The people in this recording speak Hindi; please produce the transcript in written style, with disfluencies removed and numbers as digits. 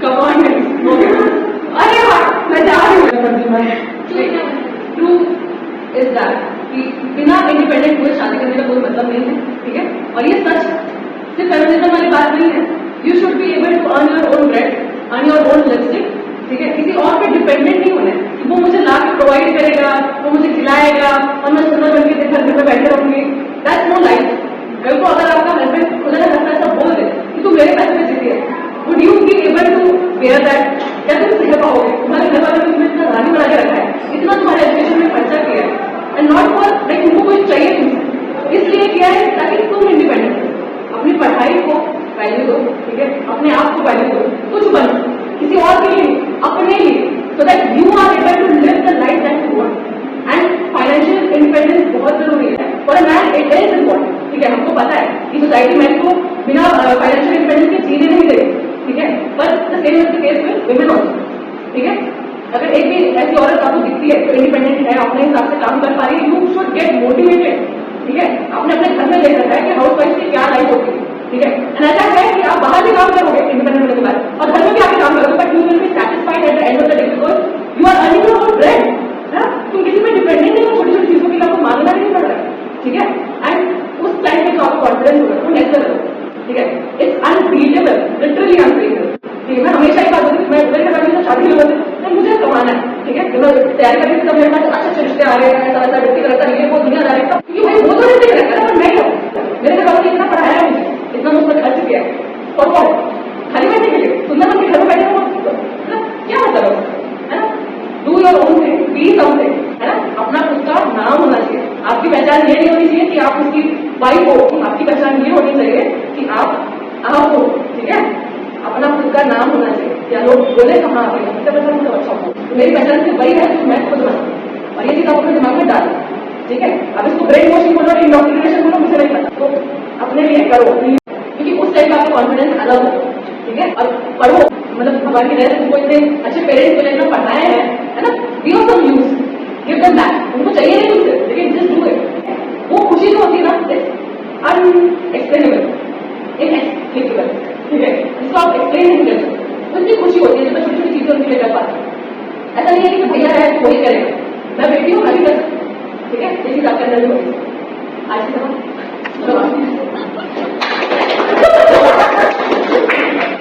कमान अरे हाँ मैं जा रही हूँ। ट्रू इज दैट कि बिना इंडिपेंडेंट हुए शादी करने का कोई मतलब नहीं है, ठीक है। और ये सच सिर्फ फेमिनिज्म वाली बात नहीं है। You should be able to earn your own bread, earn your own lipstick, ठीक है। किसी और पे डिपेंडेंट नहीं होना है कि वो मुझे ला के प्रोवाइड करेगा, वो मुझे खिलाएगा और मैं सुंदर बन के घर में बैठे रहूंगी। That's no life. कल को अगर आपका हस्बैंड खुदा ना करता ऐसा बोल दे कि तू मेरे पैसे में जीती है, would you be able to bear that? क्या तुम सह पाओगे? तुम्हारे घर वालों ने तुम्हें इतना रानी बना के रखा है, इतना तुम्हारे एजुकेशन में खर्चा किया है, एंड नॉट फॉर लाइक तुमको कोई चाहिए तुमसे, इसलिए किया है ताकि तुम इंडिपेंडेंट हो। अपनी पढ़ाई को वैल्यू दो, ठीक है, अपने आप को वैल्यू दो, कुछ बनो किसी और के लिए, अपने लिए, so that you are able to live the life that you want. And financial independence बहुत जरूरी है for a man, it is important, ठीक है। हमको पता है कि सोसाइटी मैन को बिना फाइनेंशियल इंडिपेंडेंस के जीने नहीं देगी, ठीक है। पर the same is the case with women also, ठीक है। अगर एक भी ऐसी औरत आपको दिखती है तो इंडिपेंडेंट है, अपने हिसाब से काम कर पा रही है, यू शुड गेट मोटिवेटेड, ठीक है। आपने अपने घर में देख रखा है कि हाउस वाइफ की क्या लाइफ होती है, ठीक है। एंड ऐसा है कि आप बाहर भी काम करोगे इंडिपेंडेंट होने के बाद और घर में भी आके काम करोगे, but you will be satisfied at the end of the day because you are earning your own bread. तुम किसी पे डिपेंडेंट नहीं हो, छोटी छोटी चीजों के लिए आपको मांगना नहीं पड़ रहा है, ठीक है। एंड उस टाइम पे जो आपको कॉन्फिडेंस होगा वो नेक्स्ट लेवल, ठीक है। इट्स अनबीटेबल, लिटरली अनबीटेबल, ठीक है। मैं हमेशा ही बात होती है, मैं मेरे घर में शादी नहीं होती तो मुझे कमाना है, ठीक है। जब तैयारी कर रही थी तब मेरे पास अच्छे अच्छे रिश्ते आ रहे हैं, ऐसा ऐसा व्यक्ति करता है, ये वो दुनिया आ रही है, क्योंकि भाई वो तो रिश्ते करता है, पर मैं क्या, मेरे घर वालों ने इतना पढ़ाया है मुझे, इतना मुझे खर्च किया है, और कौन खाली बैठने के लिए सुंदर बन के घर में बैठे हो, क्या मतलब है ना। Do your own thing, be something, है ना। अपना खुद का नाम होना चाहिए। आपकी पहचान ये नहीं होनी चाहिए कि आप उसकी वाइफ हो, आपकी पहचान ये होनी चाहिए कि आप हो, ठीक है। अपना खुद का नाम होना चाहिए, या लोग बोले कहाँ आ गए, इसका पहचान तो अच्छा हो। तो मेरी पहचान सिर्फ वही है जो मैं खुद बनाऊँ, और ये चीज आप अपने दिमाग में डाल, ठीक है। अब इसको ब्रेन वॉशिंग बोलो, इंडोक्ट्रिनेशन बोलो, मुझे नहीं पता, तो अपने लिए करो, क्योंकि उस टाइम का आपका कॉन्फिडेंस अलग हो, ठीक है। और पढ़ो, मतलब भगवान की दया से तुमको इतने अच्छे पेरेंट्स को इतना पढ़ाया है ना। Be of some use, give them back. उनको चाहिए नहीं तुमसे, लेकिन जस्ट डू इट। वो खुशी जो होती है ना, अनएक्सप्लेनेबल, इनएक्सप्लिकेबल, ठीक है। इसको आप एक्सप्लेन नहीं कर सकते, उतनी खुशी होती है जब छोटी छोटी चीजें उनके लिए कर पाते हैं। ऐसा नहीं है कि भैया है वही करेगा, मैं बेटी हूँ मैं भी कर सकती हूँ, ठीक है। ये चीज आपके अंदर भी होती है। आज की